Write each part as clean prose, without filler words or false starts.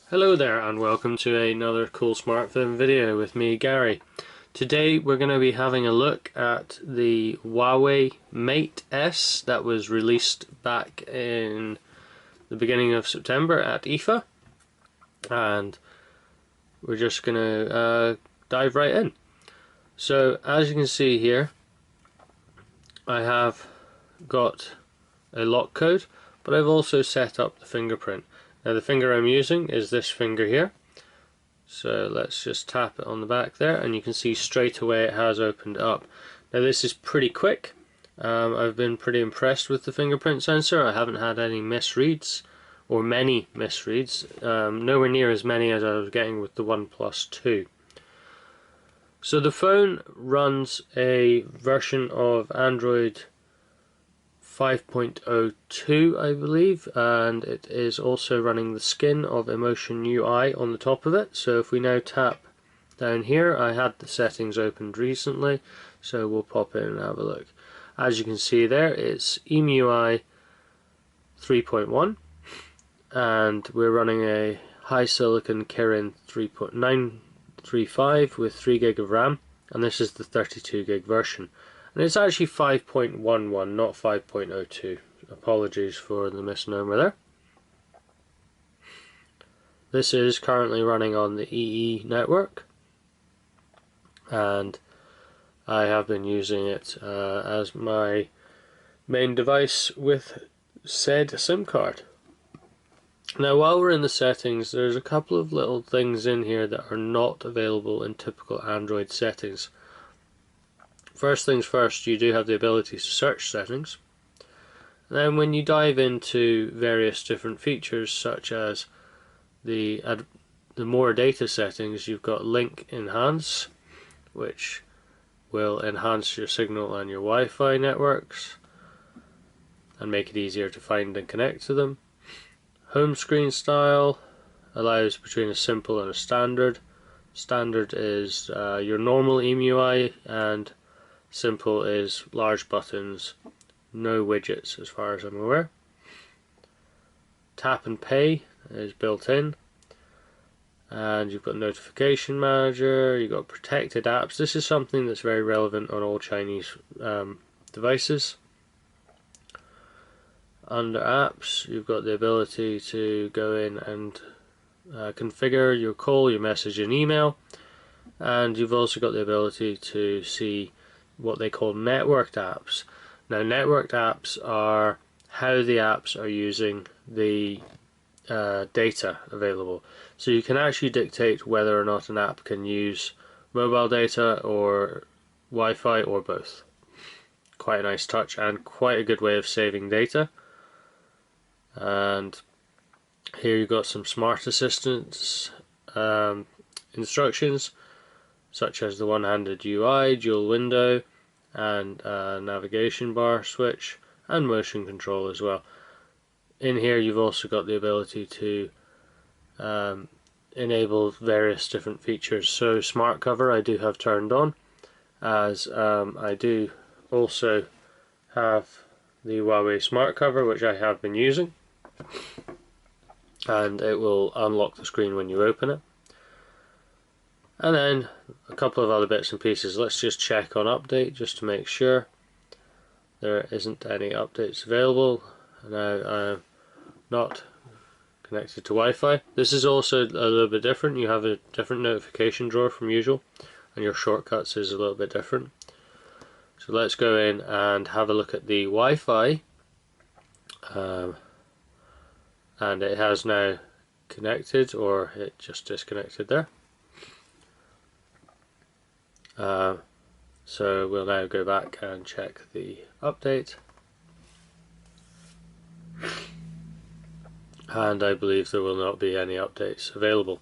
Hello there and welcome to another cool smartphone video with me, Gary. Today we're going to be having a look at the Huawei Mate S that was released back in the beginning of September at IFA, and we're just going to dive right in. So as you can see here, I have got a lock code, but I've also set up the fingerprint. Now the finger I'm using is this finger here, so let's just tap it on the back there and you can see straight away it has opened up. Now this is pretty quick. I've been pretty impressed with the fingerprint sensor. I haven't had any misreads, or many misreads, nowhere near as many as I was getting with the OnePlus 2. So the phone runs a version of Android 5.02, I believe, and it is also running the skin of Emotion UI on the top of it. So if we now tap down here, I had the settings opened recently, so we'll pop in and have a look. As you can see there, it's EMUI 3.1, and we're running a high silicon Kirin 3.935 with 3 gig of RAM, and this is the 32 gig version. And it's actually 5.11, not 5.02. Apologies for the misnomer there. This is currently running on the EE network, and I have been using it as my main device with said SIM card. Now while we're in the settings, there's a couple of little things in here that are not available in typical Android settings. First things first, you do have the ability to search settings. And then when you dive into various different features, such as the more data settings, you've got Link Enhance, which will enhance your signal and your Wi-Fi networks and make it easier to find and connect to them. Home screen style allows between a simple and a standard. Standard is your normal EMUI, and simple is large buttons, no widgets as far as I'm aware. Tap and pay is built in, and you've got notification manager, you've got protected apps. This is something that's very relevant on all Chinese devices. Under apps, you've got the ability to go in and configure your call, your message and email, and you've also got the ability to see what they call networked apps. Now networked apps are how the apps are using the data available. So you can actually dictate whether or not an app can use mobile data or Wi-Fi or both. Quite a nice touch and quite a good way of saving data. And here you've got some smart assistants instructions, such as the one-handed UI, dual window, and navigation bar switch, and motion control as well. In here you've also got the ability to enable various different features. So smart cover I do have turned on, as I do also have the Huawei smart cover, which I have been using, and it will unlock the screen when you open it. And then a couple of other bits and pieces. Let's just check on update just to make sure there isn't any updates available. Now I'm not connected to Wi-Fi. This is also a little bit different. You have a different notification drawer from usual, and your shortcuts is a little bit different. So let's go in and have a look at the Wi-Fi, and it has now connected, or it just disconnected there. So we'll now go back and check the update, and I believe there will not be any updates available.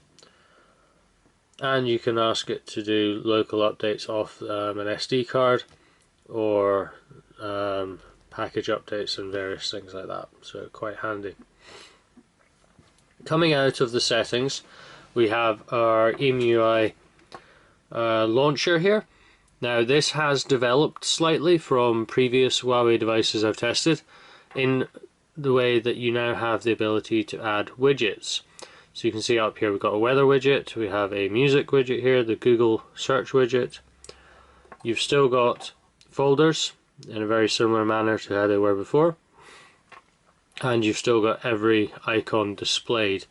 And you can ask it to do local updates off an SD card, or package updates and various things like that, so quite handy. Coming out of the settings, we have our EMUI launcher here. Now this has developed slightly from previous Huawei devices I've tested, in the way that you now have the ability to add widgets. So you can see up here we've got a weather widget, we have a music widget here, the Google search widget. You've still got folders in a very similar manner to how they were before, and you've still got every icon displayed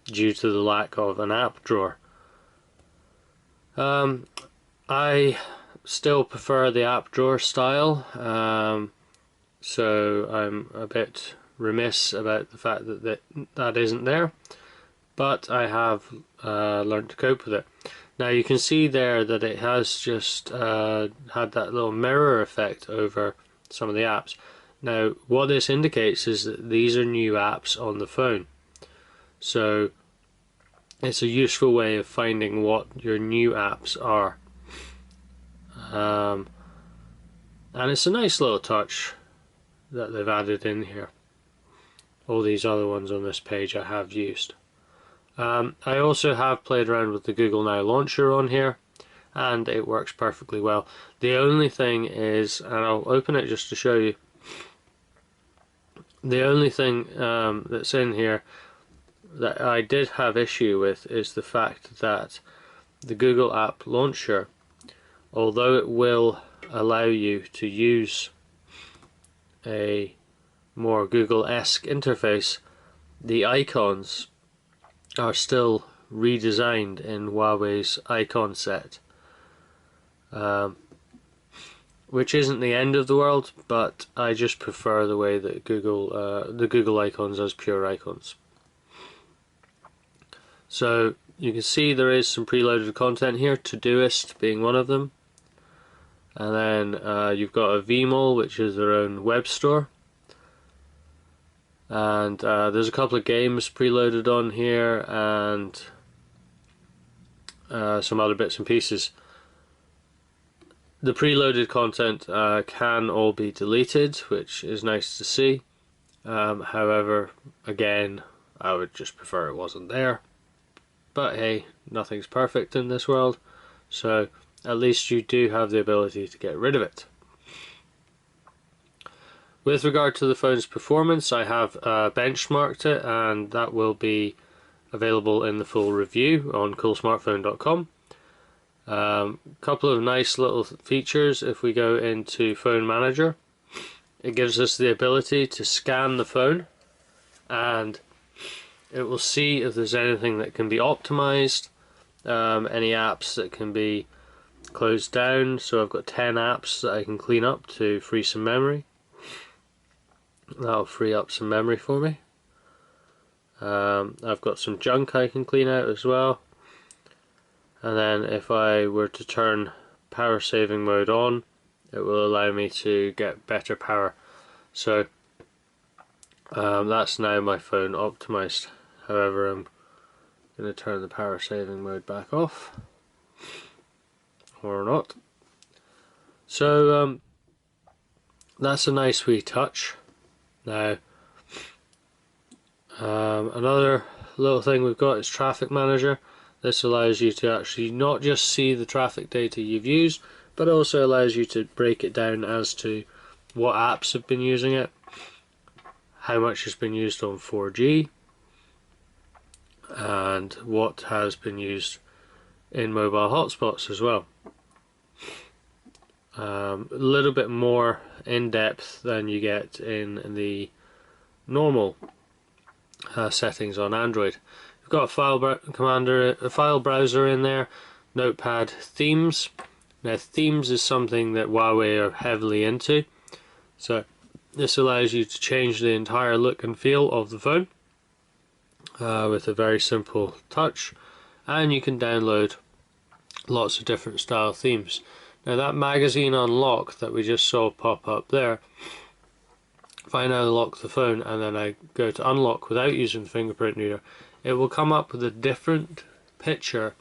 due to the lack of an app drawer. I still prefer the app drawer style, so I'm a bit remiss about the fact that isn't there, but I have learned to cope with it. Now you can see there that it has just had that little mirror effect over some of the apps. Now what this indicates is that these are new apps on the phone, so it's a useful way of finding what your new apps are. And it's a nice little touch that they've added in here. All these other ones on this page I have used. I also have played around with the Google Now launcher on here, and it works perfectly well. The only thing is, and I'll open it just to show you, the only thing that's in here that I did have issue with is the fact that the Google App Launcher, although it will allow you to use a more Google-esque interface, the icons are still redesigned in Huawei's icon set, which isn't the end of the world, but I just prefer the way that the Google icons as pure icons. So you can see there is some preloaded content here, Todoist being one of them, and then you've got a Vmall, which is their own web store, and there's a couple of games preloaded on here, and some other bits and pieces. The preloaded content can all be deleted, which is nice to see. However, again, I would just prefer it wasn't there. But hey, nothing's perfect in this world, so at least you do have the ability to get rid of it. With regard to the phone's performance, I have benchmarked it, and that will be available in the full review on coolsmartphone.com. Couple of nice little features. If we go into Phone Manager, it gives us the ability to scan the phone, and it will see if there's anything that can be optimized, any apps that can be closed down. So I've got 10 apps that I can clean up to free some memory. That'll free up some memory for me. I've got some junk I can clean out as well. And then if I were to turn power saving mode on, it will allow me to get better power. So that's now my phone optimized. However, I'm going to turn the power saving mode back off, or not. So that's a nice wee touch. Now another little thing we've got is Traffic Manager. This allows you to actually not just see the traffic data you've used, but also allows you to break it down as to what apps have been using it, how much has been used on 4G, and what has been used in mobile hotspots as well. A little bit more in depth than you get in the normal settings on Android. We've got a file browser in there, Notepad, themes. Now themes is something that Huawei are heavily into, so this allows you to change the entire look and feel of the phone with a very simple touch, and you can download lots of different style themes. Now that magazine unlock that we just saw pop up there, if I now lock the phone and then I go to unlock without using the fingerprint reader, it will come up with a different picture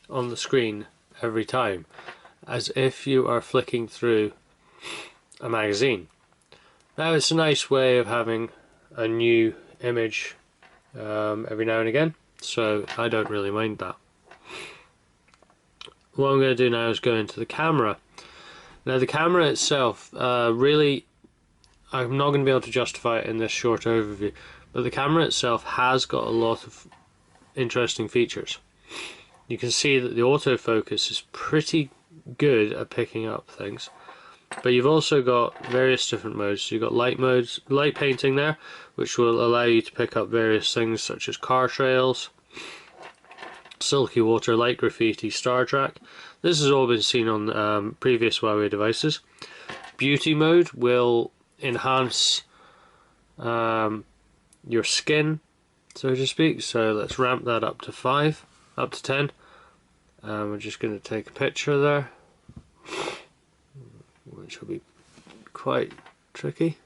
on the screen every time, as if you are flicking through a magazine. Now it's a nice way of having a new image every now and again, so I don't really mind that. What I'm going to do now is go into the camera. Now the camera itself, really, I'm not going to be able to justify it in this short overview, but the camera itself has got a lot of interesting features. You can see that the autofocus is pretty good at picking up things, but you've also got various different modes. So you've got light modes, light painting there, which will allow you to pick up various things such as car trails, silky water, light graffiti, star track. This has all been seen on previous Huawei devices. Beauty mode will enhance your skin, so to speak. So let's ramp that up to 5, up to 10. We're just going to take a picture there, which will be quite tricky.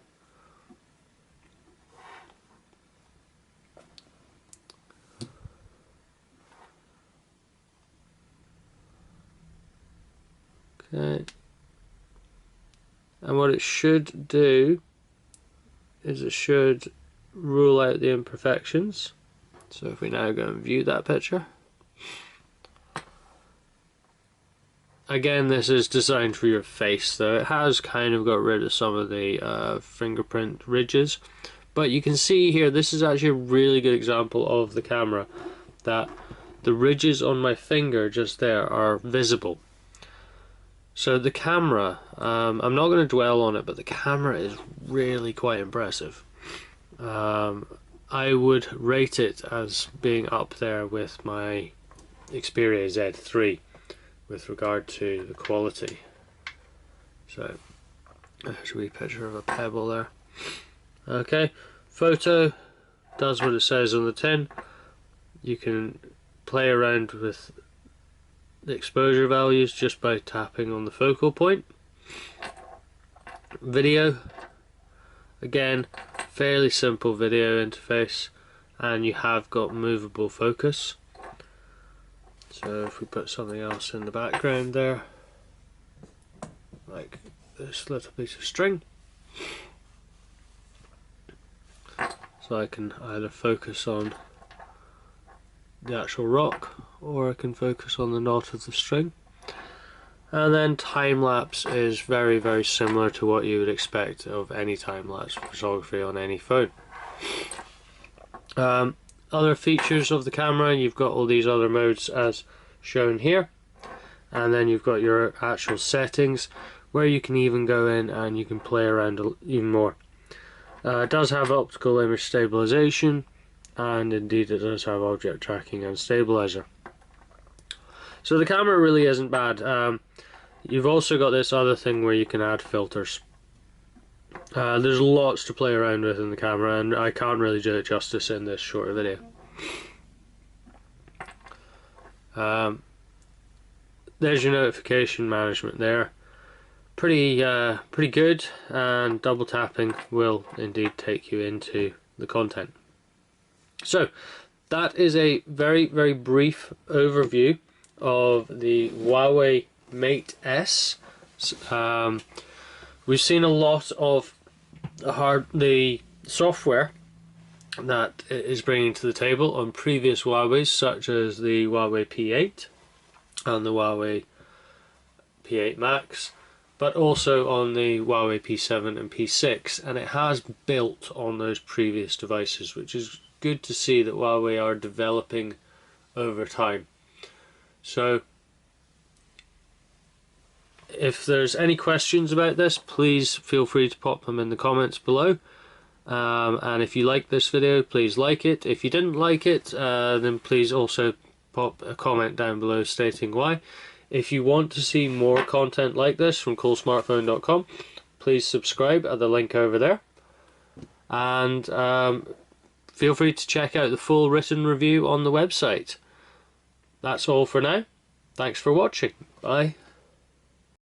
Okay. And what it should do is it should rule out the imperfections. So if we now go and view that picture, again, this is designed for your face, though it has kind of got rid of some of the fingerprint ridges, but you can see here this is actually a really good example of the camera, that the ridges on my finger just there are visible. So the camera, I'm not going to dwell on it, but the camera is really quite impressive. I would rate it as being up there with my Xperia Z3 with regard to the quality. So there's a wee picture of a pebble there. Okay, photo does what it says on the tin. You can play around with the exposure values just by tapping on the focal point. Video, again, fairly simple video interface, and you have got movable focus. So if we put something else in the background there, like this little piece of string, so I can either focus on the actual rock, or I can focus on the knot of the string. And then time-lapse is very, very similar to what you would expect of any time-lapse photography on any phone. Other features of the camera, you've got all these other modes as shown here, and then you've got your actual settings where you can even go in and you can play around even more. It does have optical image stabilization, and indeed it does have object tracking and stabilizer. So the camera really isn't bad. You've also got this other thing where you can add filters. There's lots to play around with in the camera, and I can't really do it justice in this short video. There's your notification management there. Pretty good, and double tapping will indeed take you into the content. So that is a very, very brief overview of the Huawei Mate S. We've seen a lot of the software that it is bringing to the table on previous Huawei's, such as the Huawei P8 and the Huawei P8 Max, but also on the Huawei P7 and P6, and it has built on those previous devices, which is good to see that Huawei are developing over time. So if there's any questions about this, please feel free to pop them in the comments below. And if you like this video, please like it. If you didn't like it, then please also pop a comment down below stating why. If you want to see more content like this from coolsmartphone.com, please subscribe at the link over there. And feel free to check out the full written review on the website. That's all for now. Thanks for watching. Bye.